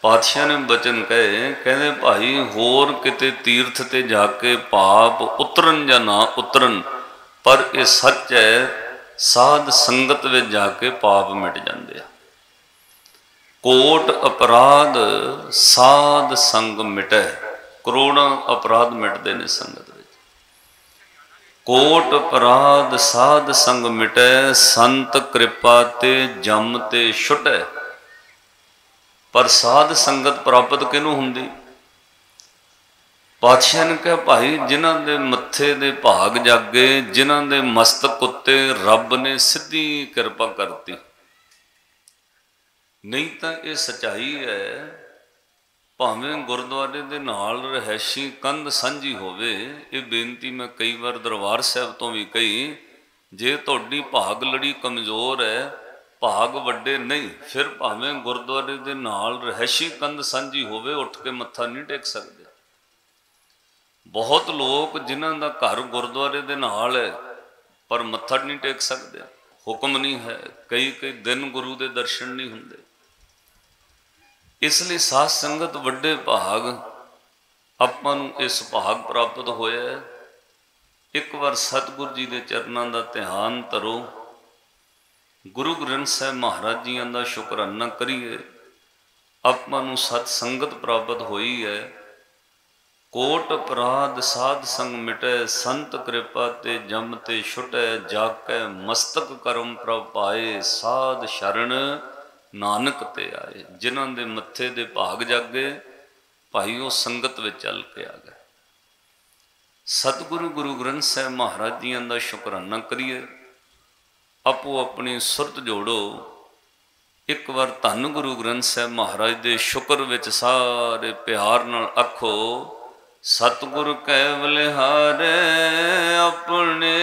पातशाह ने बचन कहे, कहते भाई होर किते तीर्थ ते जाके पाप उतरन या ना उतरन, पर यह सच है साध संगत में जाके पाप मिट जाते। कोट अपराध साध संग मिटे, करोड़ों अपराध मिटते ने संगत में। कोट अपराध साध संग मिटे, संत कृपा ते जम ते छुटे। पर साध संगत प्राप्त किनू हुंदी? पातशाह ने कहा भाई जिन्हां दे मत्थे दे भाग जागे, जिन्हां दे मस्तक उत्ते रब ने सीधी कृपा करती। नहीं तो ये सच्चाई है, भावें गुरुद्वारे दे नाल रहैशी कंध सांझी होवे। ये बेनती मैं कई बार दरबार साहब तो भी कही, जे तुहाडी भाग लड़ी कमज़ोर है, भाग वड्डे नहीं, फिर भावें गुरुद्वारे दे नाल रहैशी कंध सांझी होवे, उठ के मत्था नहीं टेक सकते। बहुत लोग जिन्हां दा घर गुरुद्वारे दे नाल है पर मत्था नहीं टेक सकते, हुक्म नहीं है, कई कई दिन गुरु के दर्शन नहीं होंगे। इसलिए साध संगत वड्डे भाग, आपां नूं इस भाग प्राप्त होया है। एक बार सतगुरु जी के चरणों का ध्यान धरो, गुरु ग्रंथ साहब महाराज जी का शुकराना करिए, आपां नूं सत संगत प्राप्त हुई है। कोट अपराध साध संग मिटे, संत कृपा ते जम ते छुटे, जाकै मस्तक करम प्रभ पाए, साध शरण नानक ते आए। जिन्हां दे मत्थे दे भाग जागे भाई वो संगत में चल के आ गए। सतगुरु गुरु ग्रंथ साहब महाराज जी का शुकराना करिए, आपो अपनी सुरत जोड़ो। एक बार धन गुरु ग्रंथ साहब महाराज के शुक्र विच सारे प्यार नाल आखो, सतगुर कै बलिहारे अपने,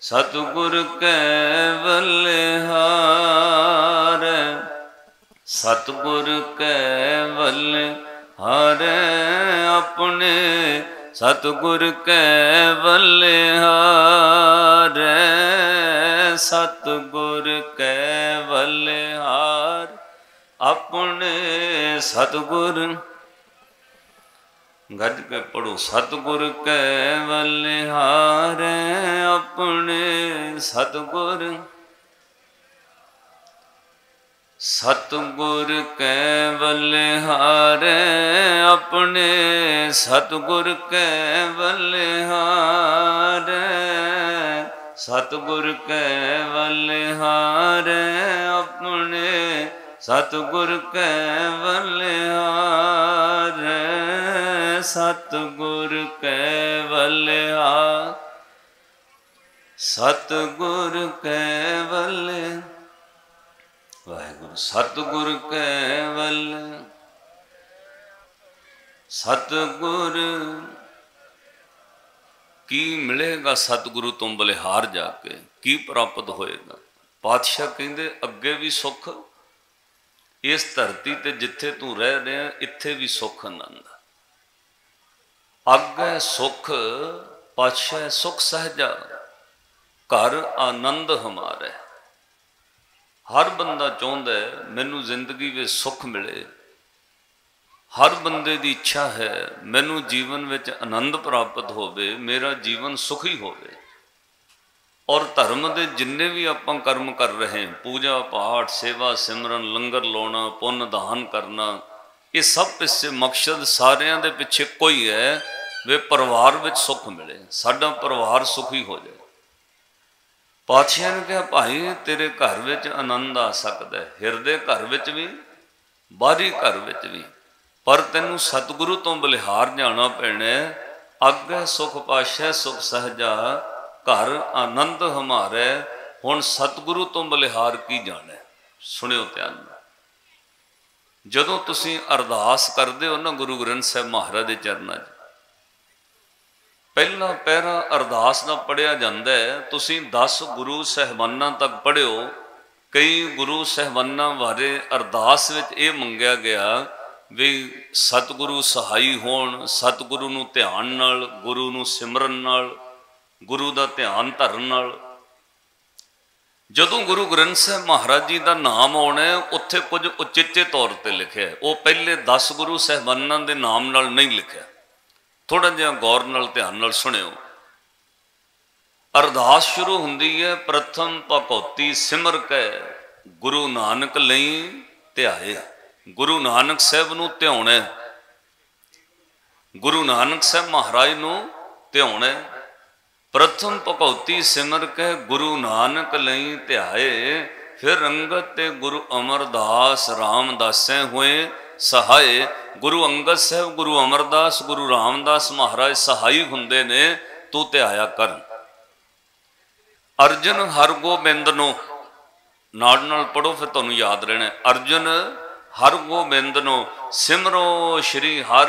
सतगुर कै बलिहारे, सतगुर कै बलिहारे अपने, सतगुर कै बलिहारे, सतगुर कै बलिहार अपने, सतगुर गज के पढ़ो, सतगुर कै बलिहारे अपने, सतगुर, सतगुर कै बलिहारे अपने, सतगुर कै बलिहारे, सतगुर कै बलिहारे अपने, सतगुर कै बलिहारे, सतगुर कै बलिहार, सतगुर कै बलिहार, वाहिगुरु। सतगुर कै बलिहार, सतगुर की मिलेगा, सतगुरु तुम बलिहार जाके की प्राप्त होएगा। पातशाह कहते अगे भी सुख, इस धरती ते जिथे तू रह रहा इत्थे भी सुख आनंद, अगे सुख पातशाह सुख सहजा, घर आनंद हमारे। हर बंदा चाहता है मैनू जिंदगी में सुख मिले, हर बंदे की इच्छा है मैनू जीवन में आनंद प्राप्त होवे, मेरा जीवन सुखी होवे। और धर्म के जिन्ने भी आप कर्म कर रहे हैं, पूजा पाठ सेवा सिमरन लंगर लाना पुण्य दान करना, ये सब इससे मकसद सारिਆਂ ਦੇ पिछे कोई है, वे परिवार में सुख मिले, साडा परिवार सुखी हो जाए। पातशाह ने कहा भाई तेरे घर में आनंद आ सकता है, हिरदे घर में भी बाहरी घर में भी, पर तेनू सतगुरु तो बलिहार जाना पैना। अगे सुख पातशाह सुख सहजा, घर आनंद हमारे। हुण सतगुरु तो बलिहार की जाना, सुनियो ध्यान। जदों तुसीं अरदास करदे हो ना गुरु ग्रंथ साहब महाराज के चरणों च, पहला पैरा अरदास का पढ़िया जाता है। तुसीं 10 गुरु साहिबाना तक पढ़ियो। कई गुरु साहिबाना बारे अरदास विच ये मंगया गया भी सतगुरु सहाई होण, सतगुरु नूं ध्यान नाल, गुरु नूं सिमरन नाल, गुरु का ध्यान धरन नाल। ਜਦੋਂ ਗੁਰੂ ਗ੍ਰੰਥ ਸਾਹਿਬ ਮਹਾਰਾਜ ਜੀ ਦਾ ਨਾਮ ਆਉਣਾ ਉੱਥੇ ਕੁਝ ਉਚੇਚੇ ਤੌਰ ਤੇ ਲਿਖਿਆ, ਉਹ ਪਹਿਲੇ 10 ਗੁਰੂ ਸਾਹਿਬਾਨਾਂ ਦੇ ਨਾਮ ਨਾਲ ਨਹੀਂ ਲਿਖਿਆ। ਥੋੜਾ ਜਿਹਾ ਗੌਰ ਨਾਲ ਧਿਆਨ ਨਾਲ ਸੁਣਿਓ। ਅਰਦਾਸ ਸ਼ੁਰੂ ਹੁੰਦੀ ਹੈ, ਪ੍ਰਥਮ ਭਗਉਤੀ ਸਿਮਰ ਕੈ ਗੁਰੂ ਨਾਨਕ ਲਈ ਧਿਆਏ। ਗੁਰੂ ਨਾਨਕ ਸਾਹਿਬ ਨੂੰ ਧਿਆਉਣਾ, ਗੁਰੂ ਨਾਨਕ ਸਾਹਿਬ ਮਹਾਰਾਜ ਨੂੰ ਧਿਆਉਣਾ। ਪ੍ਰਥਮ ਭਗਉਤੀ ਸਿਮਰ ਕੇ ਗੁਰੂ ਨਾਨਕ ਲਈ ਧਿਆਏ, ਫਿਰ ਰੰਗਤ ਤੇ ਗੁਰੂ ਅਮਰਦਾਸ ਰਾਮਦਾਸੈ ਹੋਏ ਸਹਾਏ। ਗੁਰੂ ਅੰਗਦ ਸਾਹਿਬ, ਗੁਰੂ ਅਮਰਦਾਸ, ਗੁਰੂ ਰਾਮਦਾਸ ਮਹਾਰਾਜ ਸਹਾਈ ਹੁੰਦੇ ਨੇ, ਤੂੰ ਧਿਆਇਆ ਕਰ। ਅਰਜਨ ਹਰਗੋਬਿੰਦ ਨੂੰ ਨਾਲ ਨਾਲ ਪੜੋ, ਫਿਰ ਤੁਹਾਨੂੰ ਯਾਦ ਰਹਿਣਾ। ਅਰਜਨ ਹਰਗੋਬਿੰਦ ਨੂੰ ਸਿਮਰੋ ਸ਼੍ਰੀ ਹਰ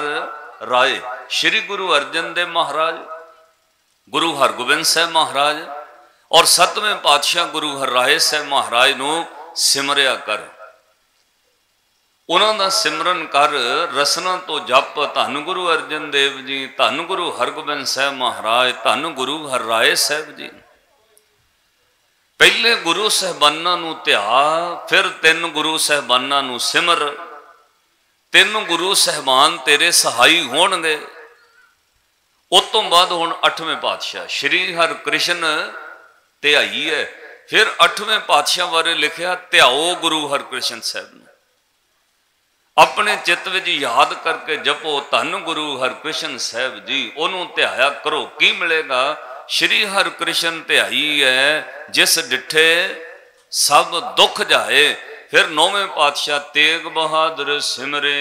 ਰਾਏ। ਸ਼੍ਰੀ ਗੁਰੂ ਅਰਜਨ ਦੇਵ ਮਹਾਰਾਜ, ਗੁਰੂ ਹਰਗੋਬਿੰਦ ਸਾਹਿਬ ਮਹਾਰਾਜ ਔਰ 7ਵੇਂ ਪਾਤਸ਼ਾਹ ਗੁਰੂ ਹਰਿਰਾਏ ਸਾਹਿਬ ਮਹਾਰਾਜ ਨੂੰ ਸਿਮਰਿਆ ਕਰ। ਉਹਨਾਂ ਦਾ ਸਿਮਰਨ ਕਰ, ਰਸਨਾ ਤੋਂ ਜਪ ਧੰਨ ਗੁਰੂ ਅਰਜਨ ਦੇਵ ਜੀ, ਧੰਨ ਗੁਰੂ ਹਰਗੋਬਿੰਦ ਸਾਹਿਬ ਮਹਾਰਾਜ, ਧੰਨ ਗੁਰੂ ਹਰਿਰਾਏ ਸਾਹਿਬ ਜੀ। ਪਹਿਲੇ ਗੁਰੂ ਸਾਹਿਬਾਨਾਂ ਨੂੰ ਧਿਆ, ਫਿਰ 3 ਗੁਰੂ ਸਾਹਿਬਾਨਾਂ ਨੂੰ ਸਿਮਰ। 3 ਗੁਰੂ ਸਾਹਿਬਾਨ ਤੇਰੇ ਸਹਾਈ ਹੋਣਗੇ। ਉਸ ਤੋਂ ਬਾਅਦ ਹੁਣ 8ਵੇਂ ਪਾਤਸ਼ਾਹ ਸ਼੍ਰੀ ਹਰਿਕ੍ਰਿਸ਼ਨ ਧਿਆਈ ਹੈ। ਫਿਰ 8ਵੇਂ ਪਾਤਸ਼ਾਹ ਬਾਰੇ ਲਿਖਿਆ, ਧਿਆਓ ਗੁਰੂ ਹਰਿਕ੍ਰਿਸ਼ਨ ਸਾਹਿਬ ਨੂੰ। ਆਪਣੇ ਚਿੱਤ ਵਿੱਚ ਯਾਦ ਕਰਕੇ ਜਪੋ ਧੰਨ ਗੁਰੂ ਹਰਿਕ੍ਰਿਸ਼ਨ ਸਾਹਿਬ ਜੀ, ਉਹਨੂੰ ਧਿਆਇਆ ਕਰੋ। ਕੀ ਮਿਲੇਗਾ? ਸ਼੍ਰੀ ਹਰਿਕ੍ਰਿਸ਼ਨ ਧਿਆਈ ਹੈ ਜਿਸ ਡਿਠੇ ਸਭ ਦੁੱਖ ਜਾਏ। ਫਿਰ 9ਵੇਂ ਪਾਤਸ਼ਾਹ ਤੇਗ ਬਹਾਦਰ ਸਿਮਰੇ।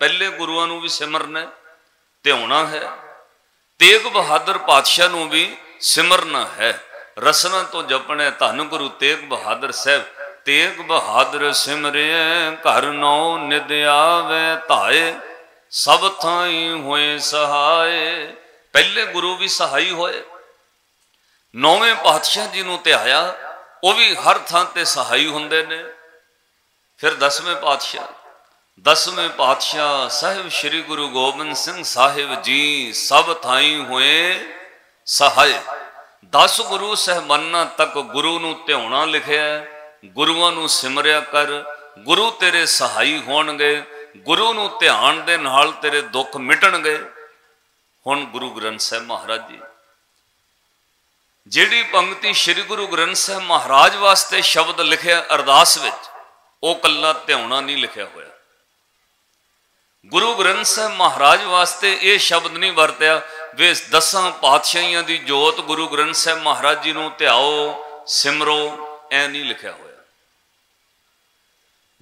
ਪਹਿਲੇ ਗੁਰੂਆਂ ਨੂੰ ਵੀ ਸਿਮਰਨਾ, ਧਿਆਉਣਾ ਹੈ। ਤੇਗ ਬਹਾਦਰ ਪਾਤਸ਼ਾਹ ਨੂੰ ਵੀ ਸਿਮਰਨਾ ਹੈ, ਰਸਨਾ ਤੋਂ ਜਪਣਾ। ਧੰਨ ਗੁਰੂ ਤੇਗ ਬਹਾਦਰ ਸਾਹਿਬ। ਤੇਗ ਬਹਾਦਰ ਸਿਮਰੇ ਘਰ ਨੌ ਨਿਦ ਆਵੇ ਧਾਏ, ਸਭ ਥਾਈ ਹੋਏ ਸਹਾਏ। ਪਹਿਲੇ ਗੁਰੂ ਵੀ ਸਹਾਈ ਹੋਏ। 9ਵੇਂ ਪਾਤਸ਼ਾਹ ਜੀ ਨੂੰ ਧਿਆਇਆ, ਉਹ ਵੀ ਹਰ ਥਾਂ ਤੇ ਸਹਾਈ ਹੁੰਦੇ ਨੇ। ਫਿਰ 10ਵੇਂ ਪਾਤਸ਼ਾਹ, 10ਵੇਂ ਪਾਤਸ਼ਾਹ ਸਾਹਿਬ ਸ਼੍ਰੀ ਗੁਰੂ ਗੋਬਿੰਦ ਸਿੰਘ ਸਾਹਿਬ ਜੀ, ਸਭ ਥਾਈ ਹੋਏ ਸਹਾਏ। 10 ਗੁਰੂ ਸਾਹਿਬਾਨਾਂ ਤੱਕ ਗੁਰੂ ਨੂੰ ਧਿਆਉਣਾ ਲਿਖਿਆ। ਗੁਰੂਆਂ ਨੂੰ ਸਿਮਰਿਆ ਕਰ, ਗੁਰੂ ਤੇਰੇ ਸਹਾਈ ਹੋਣਗੇ। ਗੁਰੂ ਨੂੰ ਧਿਆਨ ਦੇ ਨਾਲ ਤੇਰੇ ਦੁੱਖ ਮਿਟਣਗੇ। ਹੁਣ ਗੁਰੂ ਗ੍ਰੰਥ ਸਾਹਿਬ ਮਹਾਰਾਜ ਜੀ, ਜਿਹੜੀ ਪੰਕਤੀ ਸ਼੍ਰੀ ਗੁਰੂ ਗ੍ਰੰਥ ਸਾਹਿਬ ਮਹਾਰਾਜ ਵਾਸਤੇ ਸ਼ਬਦ ਲਿਖਿਆ ਅਰਦਾਸ ਵਿੱਚ, ਉਹ ਕੱਲਾ ਧਿਆਉਣਾ ਨਹੀਂ ਲਿਖਿਆ ਹੋਇਆ। ਗੁਰੂ ਗ੍ਰੰਥ ਸਾਹਿਬ ਮਹਾਰਾਜ ਵਾਸਤੇ ਇਹ ਸ਼ਬਦ ਨਹੀਂ ਵਰਤਿਆ ਵੇ 10 ਪਾਤਸ਼ਾਹੀਆਂ ਦੀ ਜੋਤ ਗੁਰੂ ਗ੍ਰੰਥ ਸਾਹਿਬ ਮਹਾਰਾਜ ਜੀ ਨੂੰ ਧਿਆਓ ਸਿਮਰੋ, ਐ ਨਹੀਂ ਲਿਖਿਆ ਹੋਇਆ।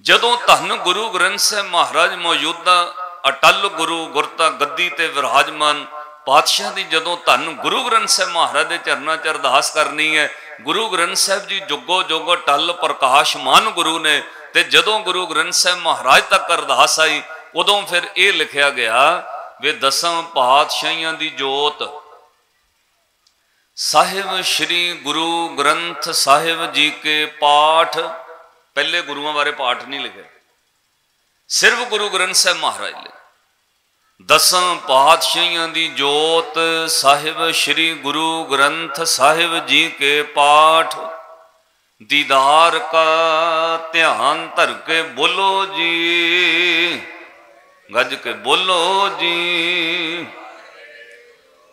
ਜਦੋਂ ਧੰਨ ਗੁਰੂ ਗ੍ਰੰਥ ਸਾਹਿਬ ਮਹਾਰਾਜ ਮੌਜੂਦਾ ਅਟਲ ਗੁਰੂ ਗੁਰਤਾ ਗੱਦੀ ਤੇ ਵਿਰਾਜਮਾਨ ਪਾਤਸ਼ਾਹ ਦੀ ਜਦੋਂ ਧੰਨ ਗੁਰੂ ਗ੍ਰੰਥ ਸਾਹਿਬ ਮਹਾਰਾਜ ਦੇ ਚਰਨਾਂ 'ਚ ਅਰਦਾਸ ਕਰਨੀ ਹੈ, ਗੁਰੂ ਗ੍ਰੰਥ ਸਾਹਿਬ ਜੀ ਜੁਗੋ ਜੁਗ ਅਟਲ ਪ੍ਰਕਾਸ਼ਮਾਨ ਗੁਰੂ ਨੇ, ਤੇ ਜਦੋਂ ਗੁਰੂ ਗ੍ਰੰਥ ਸਾਹਿਬ ਮਹਾਰਾਜ ਤੱਕ ਅਰਦਾਸ ਆਈ, ਉਦੋਂ ਫਿਰ ਇਹ ਲਿਖਿਆ ਗਿਆ ਵੇ 10 ਪਾਤਸ਼ਾਹੀਆਂ ਦੀ ਜੋਤ ਸਾਹਿਬ ਸ਼੍ਰੀ ਗੁਰੂ ਗ੍ਰੰਥ ਸਾਹਿਬ ਜੀ ਕੇ ਪਾਠ। ਪਹਿਲੇ ਗੁਰੂਆਂ ਬਾਰੇ ਪਾਠ ਨਹੀਂ ਲਿਖਿਆ, ਸਿਰਫ ਗੁਰੂ ਗ੍ਰੰਥ ਸਾਹਿਬ ਮਹਾਰਾਜ ਲਈ। 10 ਪਾਤਸ਼ਾਹੀਆਂ ਦੀ ਜੋਤ ਸਾਹਿਬ ਸ਼੍ਰੀ ਗੁਰੂ ਗ੍ਰੰਥ ਸਾਹਿਬ ਜੀ ਕੇ ਪਾਠ। ਦੀਦਾਰ ਕਾ ਧਿਆਨ ਧਰ ਕੇ ਬੋਲੋ ਜੀ, ਗੱਜ ਕੇ ਬੋਲੋ ਜੀ।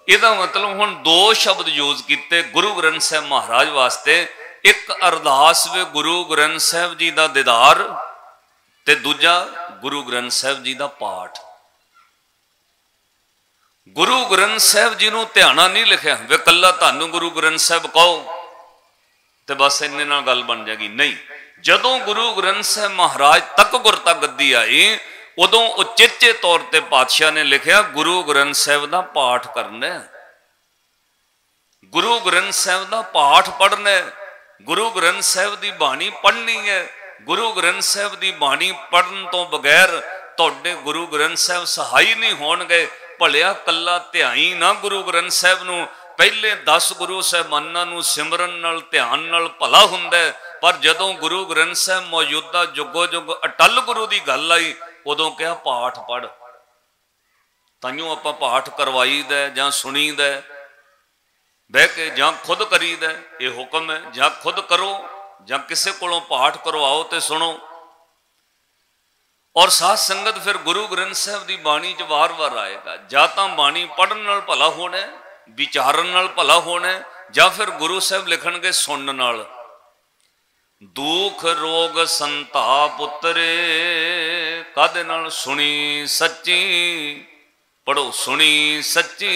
ਇਹਦਾ ਮਤਲਬ ਹੁਣ 2 ਸ਼ਬਦ ਯੂਜ਼ ਕੀਤੇ ਗੁਰੂ ਗ੍ਰੰਥ ਸਾਹਿਬ ਮਹਾਰਾਜ ਵਾਸਤੇ। ਇੱਕ ਅਰਦਾਸ ਵੇ ਗੁਰੂ ਗ੍ਰੰਥ ਸਾਹਿਬ ਜੀ ਦਾ ਦੀਦਾਰ, ਤੇ ਦੂਜਾ ਗੁਰੂ ਗ੍ਰੰਥ ਸਾਹਿਬ ਜੀ ਦਾ ਪਾਠ। ਗੁਰੂ ਗ੍ਰੰਥ ਸਾਹਿਬ ਜੀ ਨੂੰ ਧਿਆਣਾ ਨਹੀਂ ਲਿਖਿਆ ਵੇ ਕੱਲਾ ਧੰਨ ਗੁਰੂ ਗ੍ਰੰਥ ਸਾਹਿਬ ਕਹੋ ਤੇ ਬਸ ਇੰਨੇ ਨਾਲ ਗੱਲ ਬਣ ਜਾਏਗੀ, ਨਹੀਂ। ਜਦੋਂ ਗੁਰੂ ਗ੍ਰੰਥ ਸਾਹਿਬ ਮਹਾਰਾਜ ਤੱਕ ਗੁਰਤਾ ਗੱਦੀ ਆਈ, ਉਦੋਂ ਉਚੇਚੇ ਤੌਰ ਤੇ ਪਾਤਸ਼ਾਹ ਨੇ ਲਿਖਿਆ ਗੁਰੂ ਗ੍ਰੰਥ ਸਾਹਿਬ ਦਾ ਪਾਠ ਕਰਨਾ। ਗੁਰੂ ਗ੍ਰੰਥ ਸਾਹਿਬ ਦਾ ਪਾਠ ਪੜ੍ਹਨਾ, ਗੁਰੂ ਗ੍ਰੰਥ ਸਾਹਿਬ ਦੀ ਬਾਣੀ ਪੜ੍ਹਨੀ ਹੈ। ਗੁਰੂ ਗ੍ਰੰਥ ਸਾਹਿਬ ਦੀ ਬਾਣੀ ਪੜ੍ਹਨ ਤੋਂ ਬਗੈਰ ਤੁਹਾਡੇ ਗੁਰੂ ਗ੍ਰੰਥ ਸਾਹਿਬ ਸਹਾਈ ਨਹੀਂ ਹੋਣਗੇ। ਭਲਿਆ ਕੱਲਾ ਧਿਆਈ ਨਾ ਗੁਰੂ ਗ੍ਰੰਥ ਸਾਹਿਬ ਨੂੰ। ਪਹਿਲੇ 10 ਗੁਰੂ ਸਾਹਿਬਾਨਾਂ ਨੂੰ ਸਿਮਰਨ ਨਾਲ ਧਿਆਨ ਨਾਲ ਭਲਾ ਹੁੰਦਾ, ਪਰ ਜਦੋਂ ਗੁਰੂ ਗ੍ਰੰਥ ਸਾਹਿਬ ਮੌਜੂਦਾ ਜੁਗੋ ਜੁਗ ਅਟਲ ਗੁਰੂ ਦੀ ਗੱਲ ਆਈ, ਉਦੋਂ ਕਿਹਾ ਪਾਠ ਪੜ੍ਹ। ਤਾਈਓ ਆਪਾਂ ਪਾਠ ਕਰਵਾਈਦਾ ਜਾਂ ਸੁਣੀਦਾ। बह के जां खुद करीदा, ये हुक्म है, जां खुद करो जां किसी कोलों पाठ करवाओ तो सुनो। और साध संगत फिर गुरु ग्रंथ साहब की बाणी च वार वार आएगा, जां तां बाणी पढ़न नाल भला होना, विचारन नाल भला होना, जां फिर गुरु साहब लिखणगे सुनन नाल। दुख रोग संताप उतरे कादे नाल? सुनी सच्ची। पढ़ो सुनी सच्ची,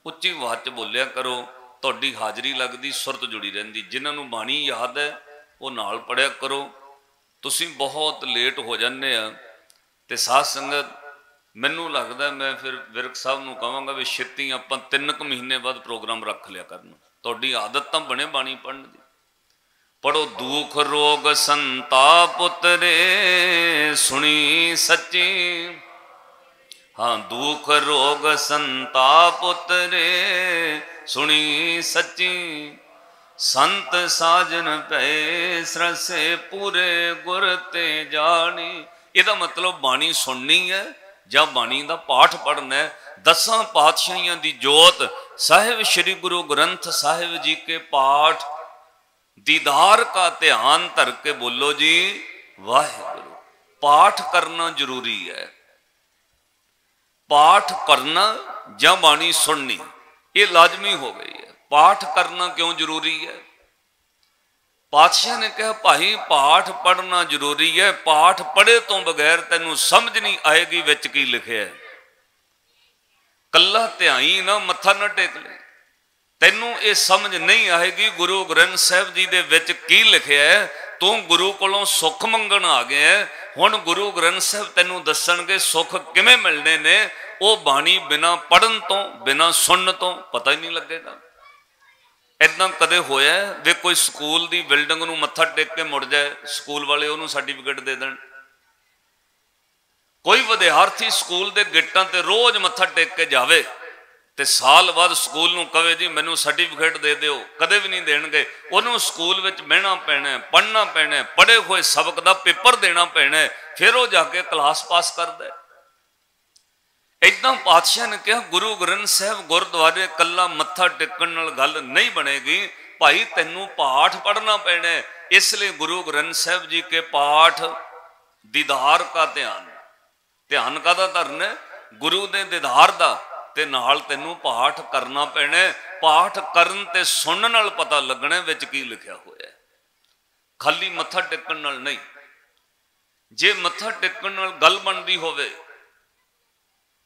उच्ची आवाज च बोलिया करो, तुहाडी हाजरी लगदी, सुरत जुड़ी रहिंदी। जिन्हां नूं बाणी याद है वो नाल पढ़िया करो। तुसीं बहुत लेट हो जाने आ ते साध संगत मैनूं लगदा मैं फिर विरक साहब नूं कहांगा भी छेती आपां 3 महीने बाद प्रोग्राम रख लिया करन, तुहाडी आदत तां बने बाणी पढ़न दी। पढ़ो दुख रोग संताप उतरे सुनी सच्ची। हाँ, दुख रोग संताप उतरे सुनी सच्ची। संत साजन पे सरसे पूरे गुर ते जानी। इहदा मतलब बाणी सुननी है जां बाणी दा पाठ पढ़ना है। 10 पातशाहियां दी जोत साहिब श्री गुरु ग्रंथ साहिब जी के पाठ दीदार का ध्यान धर के बोलो जी वाहिगुरु। पाठ करना जरूरी है। पाठ करना या बाणी सुननी ये लाजमी हो गई है। पाठ करना क्यों जरूरी है? पातशाह ने कहा भाई पाठ पढ़ना जरूरी है, पाठ पढ़े तो बगैर तेनू समझ नहीं आएगी विच की लिखे है। कला ध्याई ना मत्था ना टेक ले, तेनू ये समझ नहीं आएगी गुरु ग्रंथ साहब जी दे विच की लिखे है। तू गुरु कोलों सुख मंगण आ गया है, हुण गुरु ग्रंथ साहब तेनू दसणगे सुख किवें मिलने ने। वो बाणी बिना पढ़न तो बिना सुनन तो पता ही नहीं लगेगा। इदां कदे होया वे कोई स्कूल की बिल्डिंग नूं मत्था टेक के मुड़ जाए, स्कूल वाले उन्होंने सर्टिफिकेट दे देण। कोई विद्यार्थी स्कूल के गेटां ते रोज मत्था टेक के जावे ते साल बाद स्कूल नूं कहे जी मैनू सर्टिफिकेट दे दिओ, कदे भी नहीं देणगे। उन्होंने स्कूल विच बहना पैना, पढ़ना पैना, पढ़े हुए सबक का पेपर देना पैना, फिर वो जाके क्लास पास करदा। इदां पातशाह ने कहा गुरु ग्रंथ साहब गुरुद्वारे कला मत्था टेकण नाल गल नहीं बनेगी भाई, तैनू पाठ पढ़ना पैना। इसलिए गुरु ग्रंथ साहब जी के पाठ दीदार का ध्यान, ध्यान का धरना गुरु दे दीदार दा, ते नाल तैनू पाठ करना पैना। पाठ करन ते सुनन नाल पता लगना विच की लिखिया होया है, खाली मत्था टेकण नाल नहीं। जे मत्था टेकण नाल गल बनदी होवे,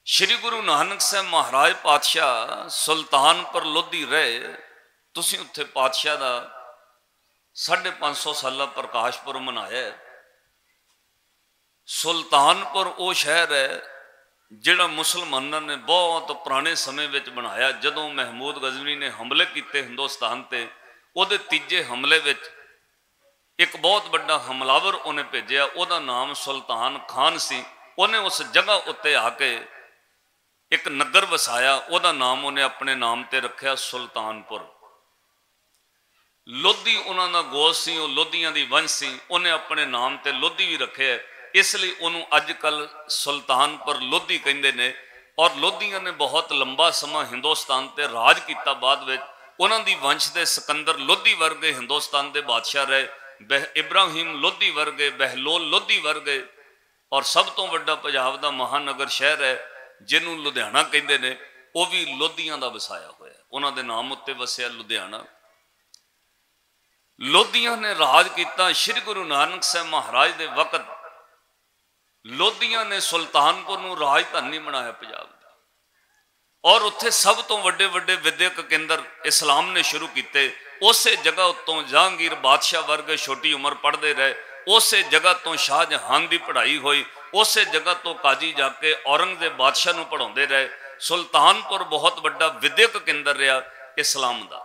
श्री गुरु नानक साहब महाराज पातशाह सुल्तानपुर लोधी रहे, तुसीं उत्थे पातशाह दा 550 साला प्रकाश पुरब मनाया। सुल्तानपुर वो शहर है जिहड़ा मुसलमानों ने बहुत पुराने समय में बनाया। जदों महमूद गजनी ने हमले किए हिंदुस्तान ते, उहदे तीजे हमले में एक बहुत बड़ा हमलावर उन्हें भेजा, उहदा नाम सुल्तान खान सी। उन्हें उस जगह उत्ते आके एक नगर वसाया, उहदा नाम उन्हें अपने नाम ते रखा सुल्तानपुर। लोधी उन्हों का गोश सी, लोधियां दी वंश सी, उन्हें अपने नाम ते लोधी भी रखे, इसलिए उन्होंने अजकल सुल्तानपुर लोधी कहते हैं। और लोधियां ने बहुत लंबा समा हिंदुस्तान ते राज किया। बाद में उन्हों की वंश के सिकंदर लोधी वर्गे हिंदुस्तान के बादशाह रहे, इब्राहिम लोधी वर्गे, बहलोल लोधी वर्गे। और सब तो वड्डा पंजाब का महानगर शहर है जिन्हों लुधियाना कहते हैं, वह भी लोधियां का वसाया होया, उन्होंने नाम उत्ते वसिया लुधियाना। लोधियां ने राज किया। श्री गुरु नानक साहब महाराज के वक्त लोधियां ने सुल्तानपुर नूं राजधानी बनाया पंजाब दा, और उत्थे सब तो वड्डे वड्डे विद्यक केंद्र इस्लाम ने शुरू किए। उस जगह उत्तों जहांगीर बादशाह वर्गे छोटी उम्र पढ़ते रहे, उस जगह तो शाहजहां की पढ़ाई हुई, उस जगह तो काजी जाके औरंगजेब बादशाह नूं पढ़ाउंदे रहे। सुल्तानपुर बहुत बड़ा विद्यक केंद्र रहा इस्लाम का।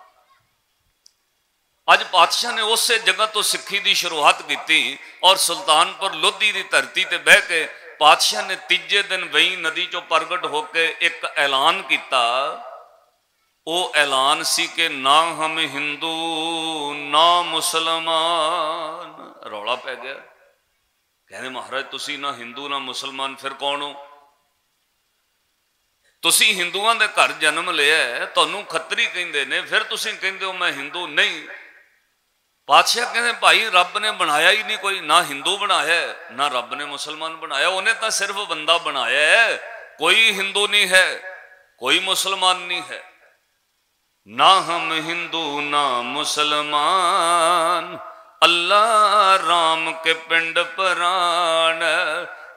अज पातशाह ने उस जगह तो सिक्खी की शुरुआत की, और सुल्तानपुर लोधी की धरती ते बह के पातशाह ने तीजे दिन वही नदी चो प्रगट होकर एक ऐलान किया। वो ऐलान सी कि ना हम हिंदू ना मुसलमान। रौला पै गया, कहने महाराज तुसी ना हिंदू ना मुसलमान, फिर कौन हो? तुसी हिंदुआं दे घर जन्म लिया, तुहानू खत्तरी कहंदे ने, फिर तुसी कहंदे हो मैं हिंदू नहीं। पातशाह कहते भाई रब ने बनाया ही नहीं कोई, ना हिंदू बनाया ना रब ने मुसलमान बनाया, उन्हें तो सिर्फ बंदा बनाया है। कोई हिंदू नहीं है, कोई मुसलमान नहीं है, ना हम हिंदू ना मुसलमान, अल्लाह राम के पिंड प्राण।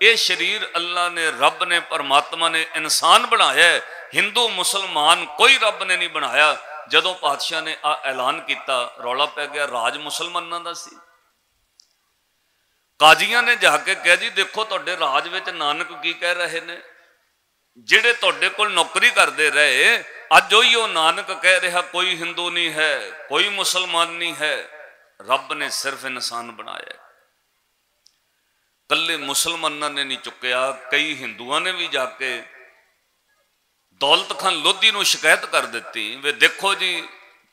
ये शरीर अल्लाह ने, रब ने, परमात्मा ने इंसान बनाया है, हिंदू मुसलमान कोई रब ने नहीं बनाया। जदों पातशाह ने आ ऐलान किया, रौला पै गया, राज मुसलमानों का सी। काजियां ने जाके कहा जी देखो तुहाडे राज विच नानक की कह रहे ने, जिहड़े तुहाडे कोल नौकरी करते रहे अज उही ओ नानक कह रहा कोई हिंदू नहीं है, कोई मुसलमान नहीं है, रब ने सिर्फ इंसान बनाया। कल्ले मुसलमानों ने नहीं चुकया, कई हिंदुओं ने भी जाके दौलत खान लोधी नूं शिकायत कर दी वे देखो जी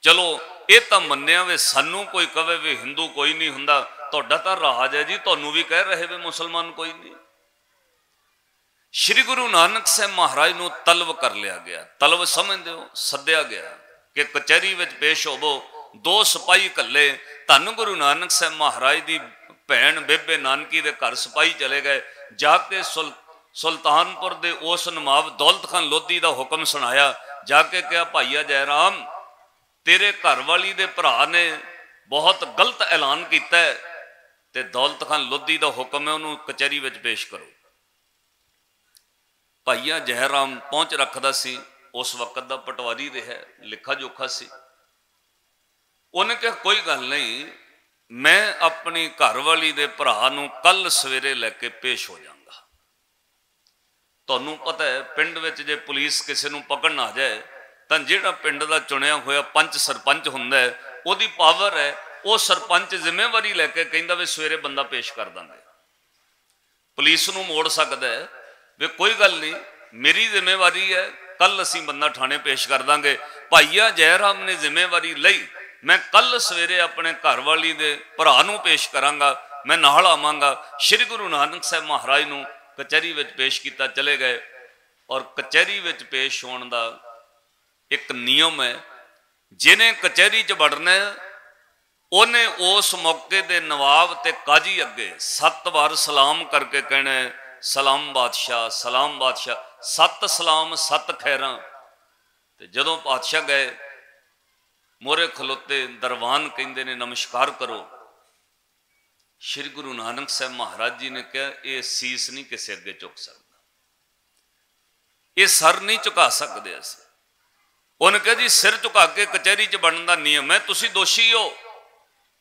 चलो ये तो मन्निया वे सानू कोई कहे वे हिंदू कोई नहीं हुंदा, तुहाडा तां राज है जी, तुहानू भी कह रहे वे मुसलमान कोई नहीं। श्री गुरु नानक साहब महाराज नूं तलब कर लिया गया। तलब समझदे हो, सद्या गया कि कचहरी विच पेश होवो। दो सिपाही कल्ले धन गुरु नानक साहब महाराज की भैन बेबे नानकी दे घर सिपाही चले गए, जाके सुल्तानपुर दे उस नवाब दौलत खान लोधी का हुक्म सुनाया। जाके कहा भाईया जयराम तेरे घर वाली दे भरा ने बहुत गलत ऐलान किया है, ते दौलत खान लोधी का हुक्म है उन्होंने कचहरी विच पेश करो। भाईया जयराम पहुंच रखदा सी, उस वक्त का पटवारी रहा, लिखा जोखा सी। उन्हें कहा कोई गल नहीं, मैं अपनी घरवाली दे भरा नूं कल सवेरे लैके पेश हो जाऊंगा। तुहानूं पता है पिंड विच जे पुलिस किसी नूं पकड़न आ जाए तां जिहड़ा पिंड दा चुनिया होया पंच सरपंच हुंदा है, उहदी पावर है, वो सरपंच जिम्मेवारी लैके कहंदा वे सवेरे बंदा पेश कर देंगे। पुलिस नूं मोड़ सकदा है वे कोई गल नहीं, मेरी जिम्मेवारी है, कल असीं बंदा थाने पेश कर देंगे। भाईया जयराम ने जिम्मेवारी लई, मैं कल सवेरे अपने घर वाली दे भरा नूं पेश करांगा, मैं नाल आवांगा। श्री गुरु नानक साहब महाराज नूं कचहरी विच पेश किया, चले गए। और कचहरी विच पेश होने का एक नियम है, जिन्हें कचहरी च वड़ना उन्हें उस मौके दे नवाब ते काजी अगे 7 बार सलाम करके कहना सलाम बादशाह, सलाम बादशाह, 7 सलाम 7 खैरां। ते जदों बादशाह गए मोरे खलोते दरबान कहंदे ने नमस्कार करो। श्री गुरु नानक साहब महाराज जी ने कहा यह सीस नहीं किसी अगे झुक सकता, ये सर नहीं झुका सकते अस। उन्हें कहा जी सिर झुका के कचहरी च बनने का नियम है, तुसी दोषी हो।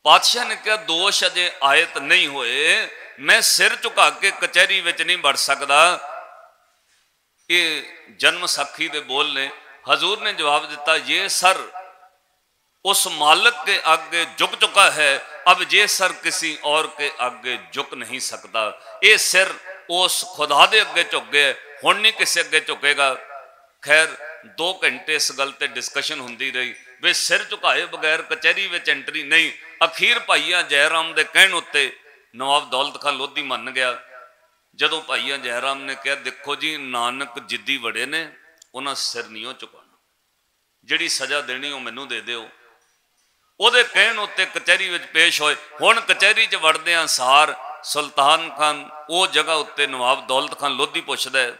पातशाह ने कहा दोष अजे आयत नहीं होए, मैं सिर झुका के कचहरी विच नहीं बढ़ सकता। ये जन्म साखी दे बोल ने। हजूर ने जवाब दिता ये सर उस मालिक के आगे झुक चुका है, अब ये सर किसी और के आगे झुक नहीं सकता। ये सिर उस खुदा दे अगे झुक गया, हुण नहीं किसी अगे झुकेगा। खैर 2 घंटे इस गल ते डिस्कशन होंदी रही, वे सिर झुकाए बगैर कचहरी विच एंट्री नहीं। अखीर भाईया जयराम दे कहण उत्ते नवाब दौलत खान लोधी मन गया। जदों भाईया जयराम ने कहा देखो जी नानक जिद्दी बड़े ने, उन्हां सिर नहीं झुकाना, जिहड़ी सज़ा देनी वो मैनूं दे दिओ। उहदे कहण उत्ते कचहरी विच पेश होए। हुण कचहरी च वड़दिआं सार सुल्तान खान वो जगह उत्ते नवाब दौलत खान लोधी पुछदा है,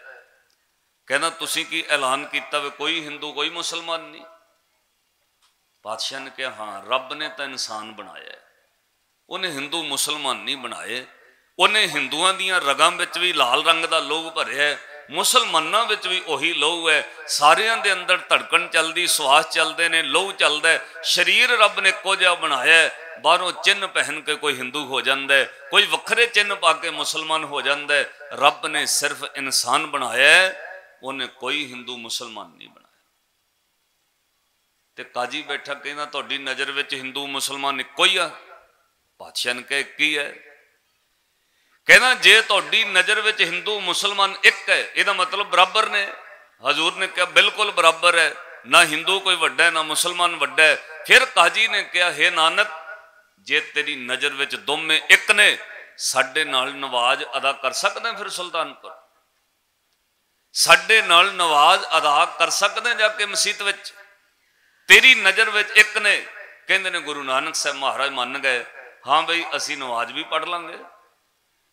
कहना तुसीं की ऐलान किया वे कोई हिंदू कोई मुसलमान नहीं। बादशाह ने कहा हाँ रब ने तो इंसान बनाया है, उन्हें हिंदू मुसलमान नहीं बनाए। उन्हें हिंदुआं दियां रगां विच भी लाल रंग का लहू भरिया है, मुसलमानां विच भी उही लहू है। सारियां दे अंदर धड़कन चलदी, श्वास चलते हैं, लहू चलता है। शरीर रब ने इक्को जिहा बनाया है, बाहरों चिन्ह पहन के कोई हिंदू हो जाता है, कोई वक्रे चिन्ह पा के मुसलमान हो जाता है। रब ने सिर्फ इंसान बनाया है, उन्हें कोई हिंदू मुसलमान नहीं बनाया। ते काजी बैठा कहना तुहाडी नज़र विच हिंदू मुसलमान इक्को ही आ? बादशाह ने कहा एक ही है। कहना जे तुहाडी नज़र विच हिंदू मुसलमान एक है, इहदा मतलब बराबर ने। हजूर ने कहा बिल्कुल बराबर है, ना हिंदू कोई वड्डा है ना मुसलमान वड्डा है। फिर काजी ने कहा हे नानक जे तेरी नज़र विच दोवें एक ने, साडे नाल नवाज अदा कर सकदा फिर सुल्तानपुर? साडे नाल नवाज अदा कर सकते जाके मसीत विच? तेरी नज़र विच एक ने, कहंदे ने गुरु नानक साहब महाराज मान गए, हाँ बई असी नमाज भी पढ़ लांगे।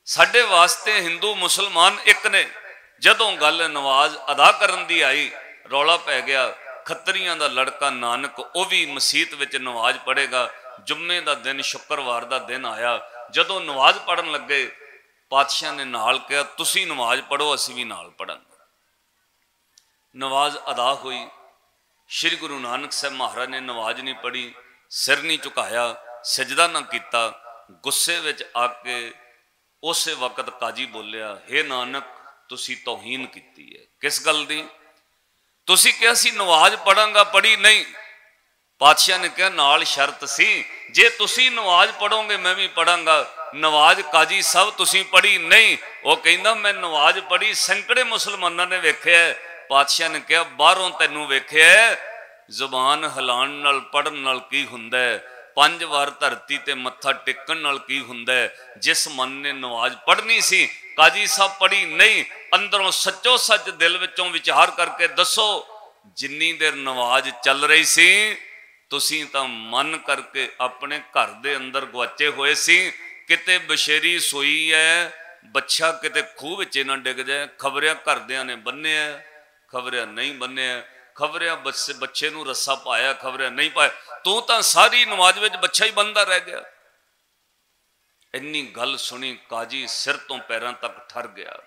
साडे वास्ते हिंदू मुसलमान एक ने। जदों गल नमाज अदा करन दी आई, रौला पै गया। खत्रियां दा लड़का नानक वो भी मसीत विच नमाज पढ़ेगा। जुम्मे का दिन, शुक्रवार का दिन आया, जदों नमाज पढ़न लगे, पातशाह ने नाल कहा तुसी नमाज पढ़ो, असी भी नाल पढ़ांगे। नमाज अदा हुई। श्री गुरु नानक साहब महाराज ने नमाज नहीं पढ़ी, सिर नहीं झुकाया, सजदा ना किया। गुस्से विच आके उस वक्त काजी बोलिया, हे नानक तुसी तौहीन की है। किस गल दी? तुसी कहा सी नमाज पढ़ांगा, पढ़ी नहीं। पातशाह ने कहा नाल शर्त सी, जे तुसी नमाज पढ़ोगे मैं भी पढ़ांगा। नमाज काजी साहब तुसी पढ़ी नहीं। वो कहंदा मैं नमाज पढ़ी, सैकड़े मुसलमानों ने वेख्या। पातशाह ने कहा बाहरों तैनू वेख्या, जुबान हिलाण नाल पढ़न नाल की हुंदा है? 5 वार धरती ते मत्था टेकन नाल की हुंदा है? जिस मन ने नमाज पढ़नी सी, काजी साहब पढ़ी नहीं। अंदरों सच्चो सच दिल विचों विचार करके दसो, जिन्नी देर नमाज चल रही सी तुसी तां मन करके अपने घर दे अंदर गुआचे हुए सी। किते बशेरी सोई है, बच्चा किते खूह विच ना डिग जाए, खबरिया घरदियां ने बन्निया, खबरिया नहीं बन्निया, खबरिया बच्चे नूं रस्सा पाया, खबरिया नहीं पाया, तू तां सारी नमाज विच बच्चा ही बनदा रह गया। इन्नी गल सुनी काजी सिर तो पैरों तक ठर गया।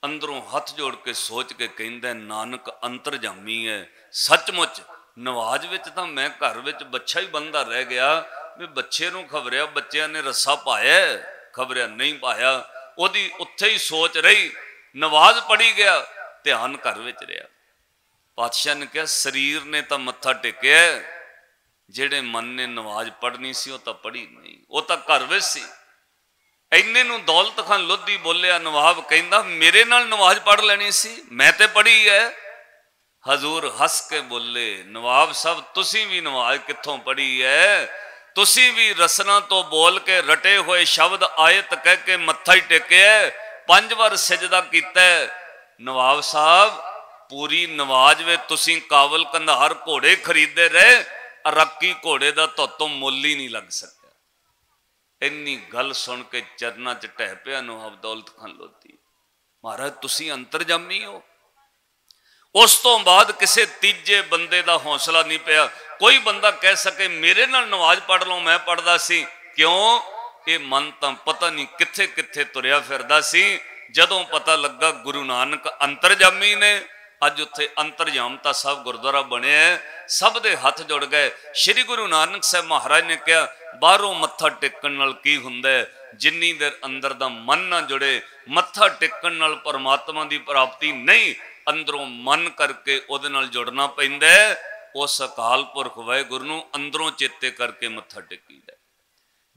अंदरों हथ जोड़ के सोच के कहंदा नानक अंतरजामी है। सचमुच नमाज विच तां मैं घर विच बच्चा ही बनदा रह गया, भी बच्चे नूं खबरिया बच्चियां ने रस्सा पाया, खबरिया नहीं पाया। ओदी उत्थे ही सोच रही, नमाज पढ़ी गया, ध्यान घर विच रहा। पातशाह ने कहा शरीर ने तो मत्था टेकिया, जेड़े मन ने नमाज पढ़नी सी वो तो पढ़ी नहीं, वो तो घर विच सी। इन्ने नूं दौलत खान लोधी बोलिया, नवाब कहंदा मेरे नाल नमाज पढ़ लेनी सी, मैं ते पढ़ी है। हजूर हस के बोले, नवाब साहब तुसी भी नमाज कित्थों पढ़ी है? तुसी भी रसना तो बोल के रटे हुए शब्द आयत कह के मत्था ही टेकिया, 5 वार सजदा कीता। नवाब साहब पूरी नमाज वे तुसी काबल कंधार घोड़े खरीदे रहे, अरक्की घोड़े का तो मुल ही नहीं लग सकिया। इन्नी गल सुन के चरना च ढह पिया नवाब दौलत खान लोधी, महाराज तुसी अंतरजामी हो। उस तो बाद किसी तीजे बंदे का हौसला नहीं पाया, कोई बंदा कह सके मेरे नाल नमाज पढ़ लो, मैं पढ़दा सी। क्यों? ये मन तो पता नहीं किथे किथे तुरया फिरदा सी। जदों पता लगा गुरु नानक अंतरजामी ने, अज उत्थे अंतरजामता साहब गुरुद्वारा बने, सब दे हाथ जुड़ गए। श्री गुरु नानक साहब महाराज ने कहा बाहरों मत्था टेकन नाल की हुंदा है, जिन्नी देर अंदर दा मन ना जुड़े, मत्था टेकन नाल परमात्मा की प्राप्ति नहीं, अंदरों मन करके उहदे नाल जुड़ना पैंदा है। उस अकाल पुरख वाहिगुरू नूं अंदरों चेते करके मत्था टेकीदा।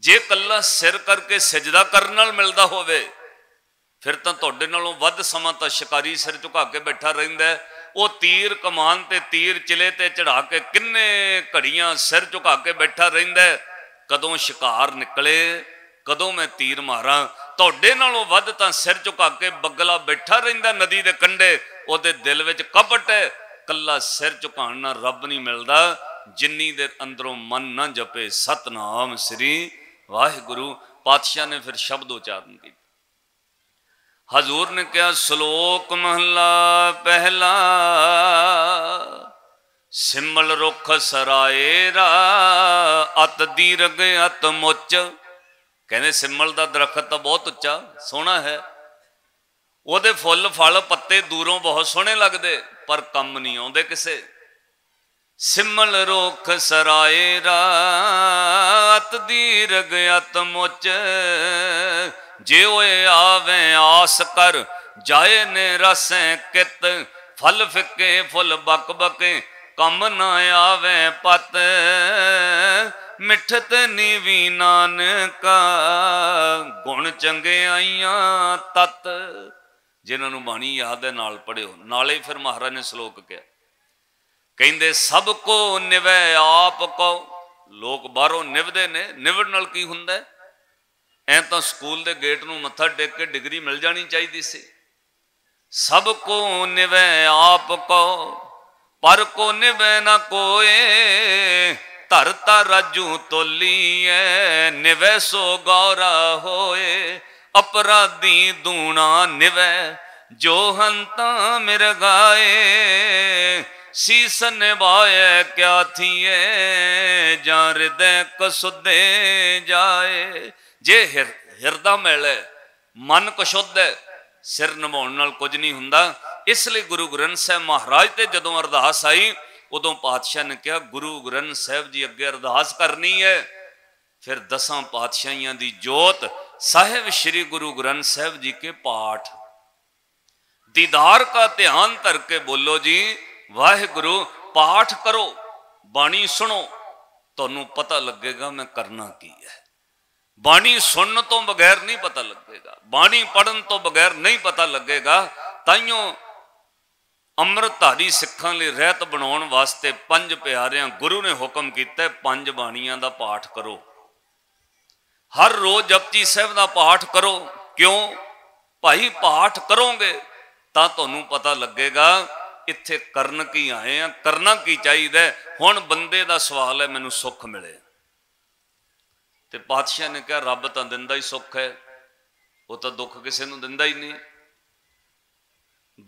जे कल्ला सिर करके सजदा करन नाल मिलदा होवे, फिर तो तुहाडे नालों वध समा तो शिकारी सिर झुका के बैठा रहिंदा है। वो तीर कमान ते तीर चिले ते चढ़ा के किन्ने घड़ियां सिर झुका के बैठा रहिंदा है, कदों शिकार निकले, कदों मैं तीर मारा। तुहाडे नालों वध तां सिर झुका के बगला बैठा रहिंदा नदी दे कंढे, ओहदे दिल विच कपट है। कल्ला सिर झुकाण नाल रब नहीं मिलदा, जिन्नी देर अंदरों मन ना जपे सतनाम श्री वाहिगुरू। पातशाह ने फिर शब्द उच्चारण किया। हजूर ने कहा श्लोक महला पहला, सिमल रुख सराएरा अत दीरघ अत मुच। कहने सिमल का दरखत तो बहुत उच्चा सोहना है, ਉਹਦੇ फुल फल पत्ते दूरों बहुत सोहने लगते, पर कम नहीं आते किसे। सिमल रुख सराए रात दीरघ अत मुच, जे आवे आस कर जाए ने रसें कित। फल फिके फुल बक बके कम न आवे पत, मिठत नीवी नानका गुण चंगे आइया तत। जिन्होंने बाणी याद है नाल पढ़ियो। नाले फिर महाराज ने श्लोक किया, कहते सब को निवै आप को। लोग बाहरों निवदे ने, निवड़ नाल की हुंदा है? ऐ तो स्कूल के गेट नूं मत्था टेक के डिग्री मिल जानी चाहिए सी, सब को निवै आप को, पर को निवै न कोय। धरता राजू तोलिए, निवै सो गौरा होए। अपराधी दूना निवै, जो हंता मिरगाए। शीस निभाए क्या थिए, जा हृदय कसुदे जाए। जे हिरदा मिले मन कशुद्ध है, सिर निभाने नाल कुछ नहीं हुंदा। इसलिए गुरु ग्रंथ साहब महाराज ते जदों अरदास आई, उदों पातशाह ने कहा गुरु ग्रंथ साहब जी अगे अरदास करनी है। फिर 10 पातशाहियां दी जोत साहिब श्री गुरु ग्रंथ साहब जी के पाठ, दीदार का ध्यान धर के बोलो जी वाहिगुरु। पाठ करो, बाणी सुनो, तुहानू पता लगेगा मैं करना की है। बाणी सुनने तो बगैर नहीं पता लगेगा, बाणी पढ़न तो बगैर नहीं पता लगेगा। ताइयों अमृतधारी सिखां लई रहत बनाउण वास्ते 5 प्यारियां गुरु ने हुक्म कीता, 5 बाणियां दा पाठ करो। हर रोज जपजी साहिब दा पाठ करो। क्यों भाई? पाठ करोगे तां तुहानू पता लगेगा इत्थे करन की आए हैं, करना की चाहिए। हुण बंदे दा सवाल है मैनू सुख मिले, ते पातशाह ने कहा रब तो दिंदा ही सुख है, वो तो दुख किसी नूं दिंदा ही नहीं।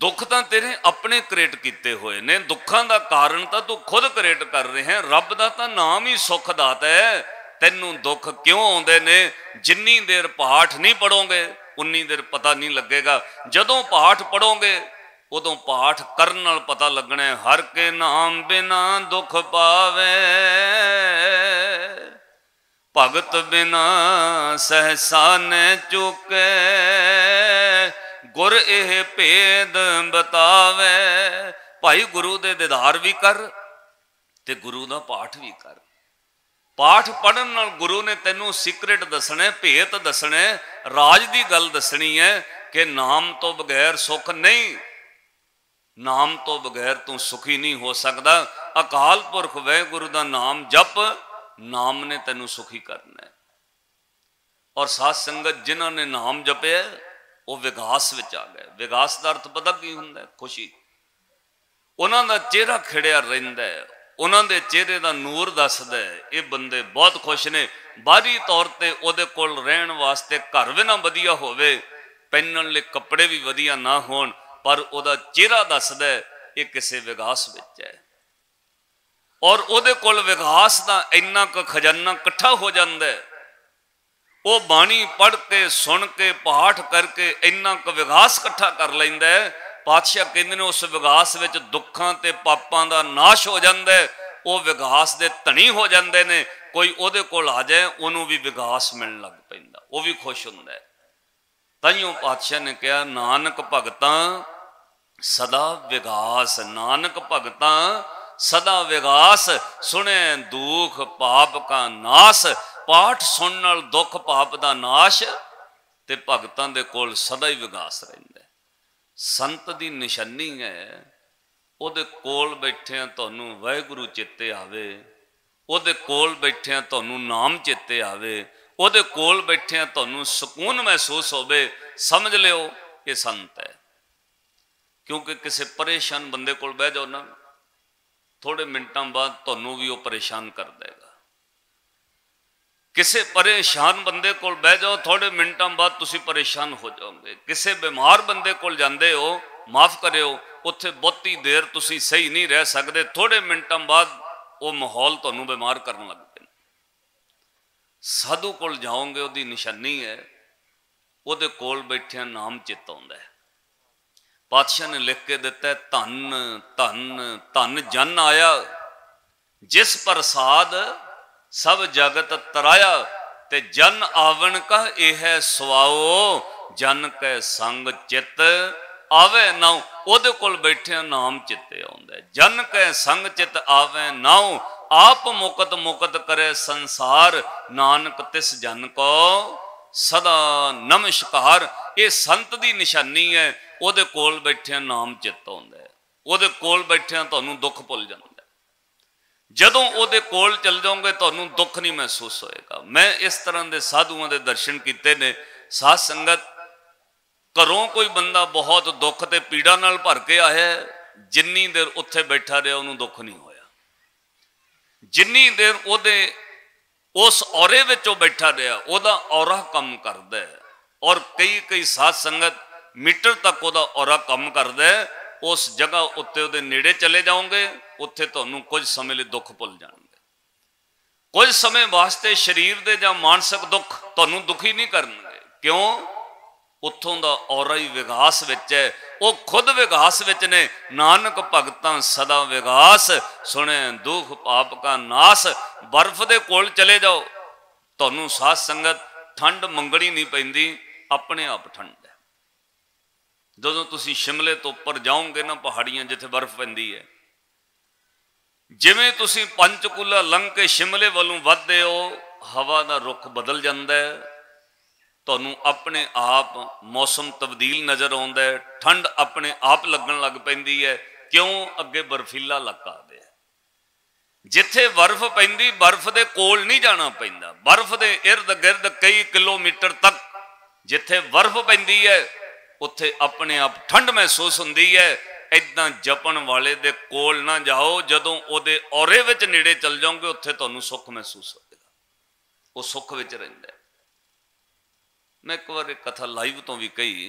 दुख तो तेरे अपने क्रिएट किए हुए ने, दुखों का कारण तो तू खुद क्रिएट कर रहे हैं। रब का तो नाम ही सुख दाता है। तेनों दुख क्यों आउंदे ने? जिन्नी देर पाठ नहीं पढ़ोगे उन्नी देर पता नहीं लगेगा। जदों पाठ पढ़ोगे उदों पाठ करन नाल पता लगना है। हर के नाम बिना दुख पावे, भगत बिना सहसा न चुके। गुर एह भेद बतावे। भाई गुरु दे दीदार भी कर ते गुरु दा पाठ भी कर। पाठ पढ़न नाल गुरु ने तेनों सीक्रेट दसने, भेत दसने, राज दी गल दसनी है कि नाम तो बगैर सुख नहीं, नाम तो बगैर तू सुखी नहीं हो सकता। अकाल पुरख वाहिगुरु दा नाम जप, नाम ने तेनों सुखी करना है। और साध संगत जिन्हों ने नाम जपे वो विगास विच आ गए। विगास का अर्थ पता की हुंदा है? खुशी। उन्हों का चेहरा खिड़िया रहिंदा है, उन्होंने चेहरे का नूर दसदा है ये बंदे बहुत खुश ने। बाहरी तौर पर उहदे कोल रहन वास्ते घर भी ना वधिया होवे, पहनण लई कपड़े भी वधिया ना होण, पर उहदा चेहरा दसदा है ये किसी विगास विच है। और उहदे कोल विगास का इन्ना क खजाना इकट्ठा हो जाता है। वो बाणी पढ़ के सुन के पाठ करके इन्ना क विगास इकट्ठा कर लैंदा है। पातशाह कहते हैं उस विगास विच दुखों ते पापां दा नाश हो जाता है। वो विगास दे धनी हो जाते हैं। कोई उहदे कोल आ जाए उन्होंने भी विगास मिलने लग पैंदा, वो भी खुश हुंदा है। ताइयों पातशाह ने कहा नानक भगतां सदा विगास, नानक भगतां सदा विगास। सुने दुख पाप का नाश। पाठ सुन नाल दुख पाप का नाश, ते भगतां दे कोल सदा ही विगास रहिंदा है। संत की निशानी है उहदे कोल बैठिया तुहानू वाहिगुरु चेते आवे, उहदे कोल बैठिया तुहानू नाम चेते आवे, उहदे कोल बैठिया तुहानू सुकून महसूस होवे। समझ लियो ये संत है। क्योंकि किसी परेशान बंदे कोल बह जाओ ना, थोड़े मिनटों बाद तुहानू भी वो परेशान कर देगा। किसी परेशान बंदे कोल बह जाओ, थोड़े मिनटों बाद तुसी परेशान हो जाओगे। किसी बीमार बंदे कोल जांदे हो, माफ करियो, उत्थे बहुती देर तुसी सही नहीं रह सकते। थोड़े मिनटों बाद वो माहौल तुहानू बीमार करने लग पे। साधु कोल जाओगे उसकी निशानी है उहदे कोल बैठिया नाम चित आउंदा है। पातशाह ने लिख के दिता है धन धन धन जन आया, जिस प्रसाद सब जगत तराया। ते जन आवन का यह सुआओ, जन कै संग चित आवे नाउ। उहदे कोल बैठिया नाम चित्ते आउंदा है। जन कै संग चित आवे नाउ, आप मुकत मुकत करे संसार। नानक तिस जन को सदा नमस्कार। ये संत की निशानी है। उहदे कोल बैठिया नाम चित आउंदा है, उहदे कोल बैठिया तुहानू दुख भुल जांदा। जदों उहदे कोल चल जाओगे तुहानू दुख नहीं महसूस होएगा। मैं इस तरह के साधुओं के दर्शन किए ने। साध संगत घरों कोई बंदा बहुत दुख ते पीड़ा नाल भर के आया, जिन्नी देर उत्थे बैठा रहा उन्होंने दुख नहीं होया, जिन्नी देर उहदे उस औरे विचों बैठा रहा उहदा औरा कम करदा है। और कई कई साध संगत मीटर तक उहदा औरा कम करदा है। उस जगह उत्ते उहदे नेड़े चले जाओगे, उत्थे तुहानूं कुछ समय लई दुख भुल जाणगे। कुछ समय वास्ते शरीर दे जां मानसिक दुख तुहानूं दुखी नहीं करनगे। क्यों? उत्थों दा औरा ही विगास विच है, वो खुद विगास विच ने। नानक भगतां सदा विगास, सुने दुख पाप का नास। बर्फ दे कोल चले जाओ, तुहानूं साध संगत ठंड मंगणी नहीं पैंदी, अपने आप ठंड है। जदों तुसीं शिमले तो उपर जाओगे ना पहाड़ियां जिथे बर्फ पैंदी है, जिवें तुसीं पंचकूला लंघ के शिमले वालों वधदे हो, हवा दा रुख बदल जांदा है, तुहानूं अपने आप मौसम तब्दील नज़र आउंदा है, ठंड अपने आप लगन लग पैंदी है। क्यों? अगे बर्फीला इलाका आ गया, जिथे बर्फ पैंदी बर्फ दे कोल नहीं जाना पैंदा, बर्फ दे इर्द गिर्द कई किलोमीटर तक जिथे बर्फ पैंदी है उत्थे अपने आप ठंड महसूस हुंदी है। इदां जपन वाले दे कोल ना जाओ, जदों उहदे औरे विच नेड़े चल जाओगे उत्थे तुहानूं सुख महसूस होएगा, वो सुख विच रहिंदा है। मैं एक बार एक कथा लाइव तो भी कही,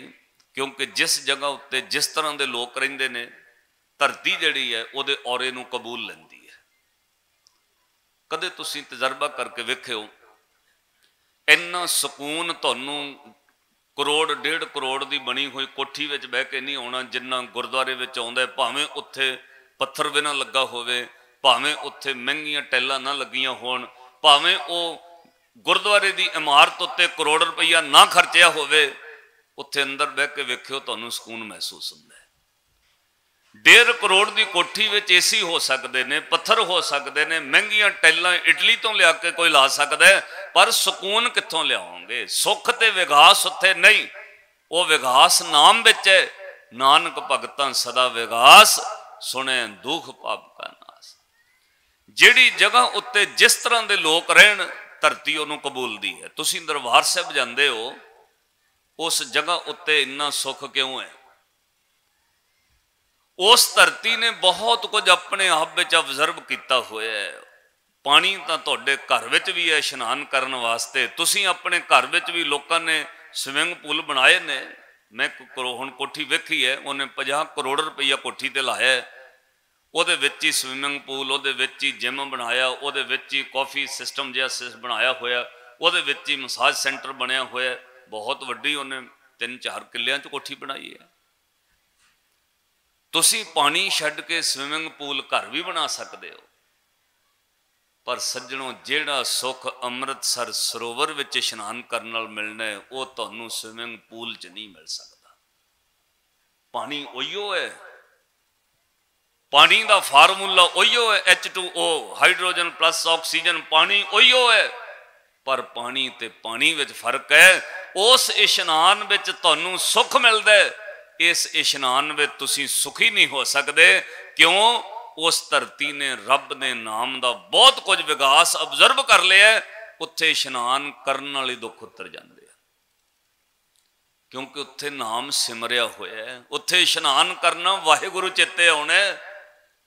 क्योंकि जिस जगह उत्ते जिस तरह के लोग रहिंदे ने, धरती जिहड़ी है उहदे औरे नूं कबूल लैंदी है। कदे तुसीं तजर्बा करके वेखिओ, इन्ना सुकून तुहानूं करोड़ डेढ़ करोड़ की बनी हुई कोठी विच बह के नहीं आउणा जिन्ना गुरुद्वारे विच आउंदा है। भावें उत्थे पत्थर भी ना लगा होवे, भावें उत्थे महंगियां टैलां ना लगियां होण, भावें वो गुरुद्वारे की इमारत उत्ते करोड़ रुपया ना खर्चिया होवे, उत्थे अंदर बह के वेखिओ तुहानूं सुकून महसूस हुंदा है। 1.5 करोड़ की कोठी विच एसी हो सकते हैं, पत्थर हो सकते हैं, महंगियां टैलां इटली तो लिया के कोई ला सकता है, पर सुकून कित्थों लियाओगे? सुख ते विगास उत्थे नहीं, वो विगास नाम विच है। नानक भगतां सदा विगास, सुने दुख पाप का नास। जिहड़ी जगह उत्ते जिस तरह के लोग रहन, धरती उन्होंने कबूलदी है। तुसीं दरबार साहिब जांदे हो, उस जगह उत्ते इन्ना सुख क्यों है? उस धरती ने बहुत कुछ अपने आप में ऑब्जर्व किया होया है। पानी तो तुहाडे घर विच भी है इशनान करने वास्ते, तुसीं अपने घर विच भी लोगों ने स्विमिंग पूल बनाए ने। मैं हुण कोठी वेखी है, उन्हें 50 करोड़ रुपया कोठी ते लाया है, उहदे विच ही स्विमिंग पूल, उहदे विच ही जिम बनाया, उहदे विच ही कॉफी सिस्टम जिहा बनाया होया, उहदे विच ही मसाज सेंटर बनया होया। बहुत वड्डी उन्हें 3-4 किल्लियां च कोठी बनाई है। तुसीं पानी छड्ड के स्विमिंग पूल घर भी बना सकते हो, पर सज्जणों जिहड़ा सुख अमृतसर सरोवर विच इशनान करन नाल मिलना है, वो तुहानूं स्विमिंग पूल च नहीं मिल सकता। पानी उहिओ है, पानी का फार्मूला उहिओ है, H2O हाइड्रोजन प्लस ऑक्सीजन, पानी उहिओ है, पर पानी ते पानी विच फर्क है। उस इशनान विच तुहानूं सुख मिलदा है, इस इशनान में तुसी सुखी नहीं हो सकते। क्यों? उस धरती ने रब ने नाम का बहुत कुछ विकास ऑब्जर्व कर लिया, उत्थे इशनान करने वाले दुख उतर जाते हैं, क्योंकि उत्थे नाम सिमरिया होया है। उत्थे इशनान करना वाहिगुरु चेते आने,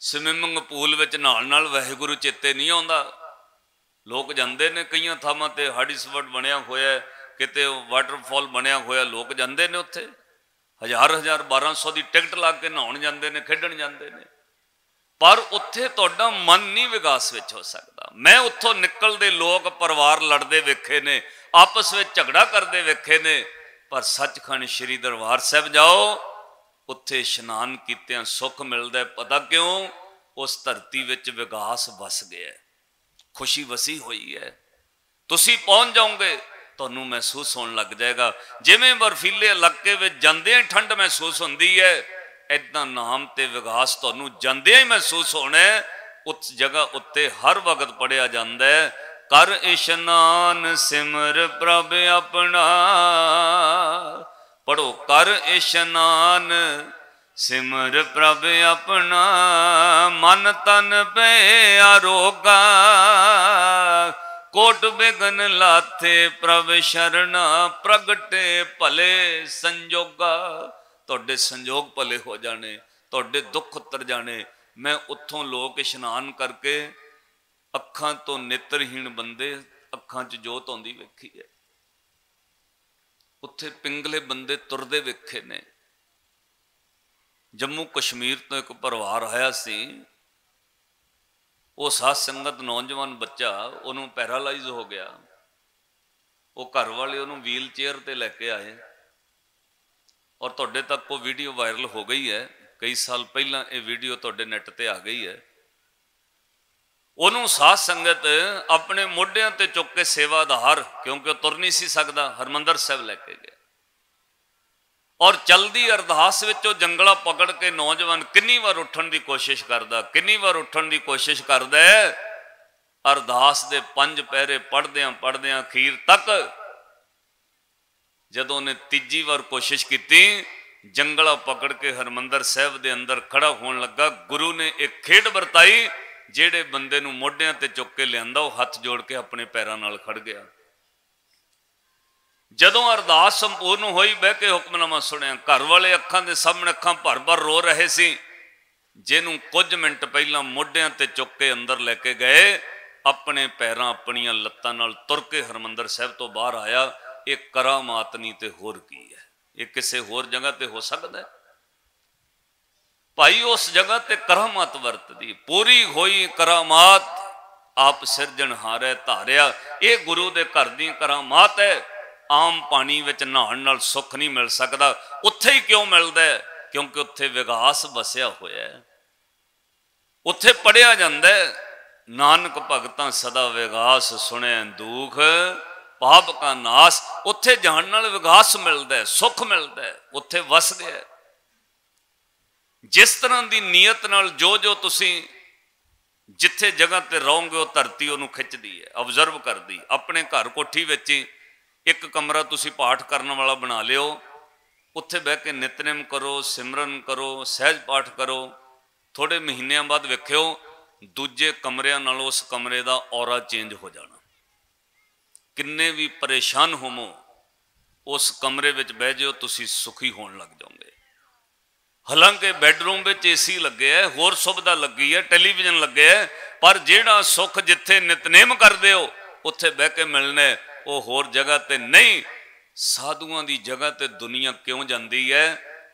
स्विमिंग पूल विच नाल नाल वाहिगुरु चेते नहीं आता। लोग जाते हैं कई थावां ते हाडीसवर्ड बनया होया, किते वाटरफॉल बनया होया, लोग जाते हैं उत्थे 1000-1000 1200 की टिकट ला के नहाउण जाते हैं, खेडण जाते हैं, पर उत्थे तुहाडा मन नहीं विकास विच हो सकता। मैं उत्थों निकलते लोग परिवार लड़ते वेखे ने, आपस में झगड़ा करते वेखे ने, पर सचखंड श्री दरबार साहिब जाओ, उत्थे इशनान कीतियां सुख मिलता है। पता क्यों? उस धरती विच विकास वस गया है, खुशी वसी हुई है। तुसी पहुंच जाओगे, तुहानूं महसूस होने लग जाएगा। जिवें बर्फीले इलाके में जांदे ठंड महसूस होंदी है, इदां नाम ते विकास तुहानूं जांदे ही महसूस होना है। उस जगह उत्ते हर वक्त पढ़िया जाता है, कर इशनान सिमर प्रभ अपना। पढ़ो, कर इशनान सिमर प्रभ अपना, मन तन पे आरोगा। कोट बेगन लाथे प्रभ शरणा, प्रगटे भले संजोगा। तुहाडे संजोग भले हो जाने, तुहाडे दुख उतर जाने। मैं उत्थों लोग इशनान करके अखां तो नेत्रहीन बंदे अखां च जोत आउंदी वेखी है। उत्थे पिंगले बंदे तुरदे वेखे ने। जम्मू कश्मीर तो एक परिवार आया सी, वो साध संगत नौजवान बच्चा, उन्होंने पैरालाइज हो गया। वो घर वाले उन्होंने व्हील चेयर पर लैके आए और तुहाडे तक वो वीडियो वायरल हो गई है। कई साल पहला ये वीडियो तुहाडे नैट ते आ गई है। उन्होंने साध संगत अपने मोढियां ते चुक के सेवादार, क्योंकि वह तुर नहीं सी सकदा, हरमंदर साहब लैके गए और चलदी अरदास विच जंगला पकड़ के नौजवान किन्नी बार उठण की कोशिश करदा, किन्नी बार उठण की कोशिश करदा। अरदास दे 5 पैरे पढ़द्या पढ़द्या अखीर तक जदों ने तीजी बार कोशिश की, जंगला पकड़ के हरमंदर साहब दे अंदर खड़ा होण लगा। गुरु ने एक खेड वरताई, जेड़े बंदे नूं मोढियां ते चुक के लियांदा वो हथ जोड़ के अपने पैरां नाल खड़ गया। जदों अरदास संपूर्ण होई, बह के हुक्मनामा सुनिया। घर वाले अखां दे सामने अखां भर भर रो रहे सी। जिन्हों कुछ मिनट पहला मोढियां ते चुक के अंदर लैके गए, अपने पैरां अपनियां लत्तां नाल तुर के हरमंदर साहब तो बाहर आया। ये करामात नहीं ते होर की है? ये किसी होर जगह ते हो सकता है? भाई उस जगह ते करामात वरतदी, पूरी होई करामात आप सिरजनहारे धारिया। ये गुरु दे घर दी करामात है। आम पानी विच नहाण नाल सुख नहीं मिल सकता। उत्थे ही क्यों मिलता है? क्योंकि उत्थे विगास बसिया होया है। उत्थे पढ़िया जांदा है, नानक भगतां सदा विगास सुने दुख पाप का नाश। उत्थे जाण नाल विगास मिलता है, सुख मिलता है, उत्थे वस गया। जिस तरह की नीयत नाल जो जो तुसी जिथे जगह ते रहोगे वो धरती उन्होंने खिंचदी है, ऑबजर्व करदी। अपने घर कोठी विच ही एक कमरा तुसी पाठ करने वाला बना लियो, उत्थे बह के नितनेम करो, सिमरन करो, सहज पाठ करो। थोड़े महीनों बाद वेखियो दूजे कमरिਆਂ नालों उस कमरे का औरा चेंज हो जाना। किन्ने भी परेशान होवो उस कमरे विच बह जाओ, तुसी सुखी होण लग जाओगे। हालांकि बैडरूम में एसी लगे है, होर सुविधा लगी है, टैलीविजन लगे है, पर जेड़ा सुख जिथे नितनेम करते हो उत्थे बह के मिलने, वो होर जगह ते नहीं। साधुआं दी जगह ते दुनिया क्यों जाती है?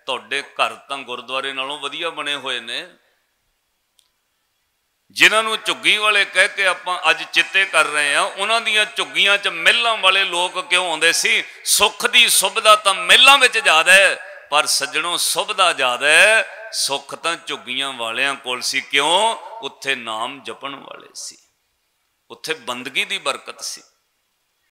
तुहाडे घर तां गुरुद्वारे नालों वधिया बने हुए ने। जिन्होंने झुग्गी वाले कह के आपां अज चित्ते कर रहे हैं, उन्हां दीयां झुग्गियां च मेलां वाले लोग क्यों आउंदे सी? सुख दी सुविधा तां मेलां विच ज्यादा है, पर सज्जणों सुविधा ज्यादा है, सुख तां झुग्गियां वालियां कोल सी। क्यों? उत्थे नाम जपण वाले सी, उत्थे बंदगी दी बरकत सी।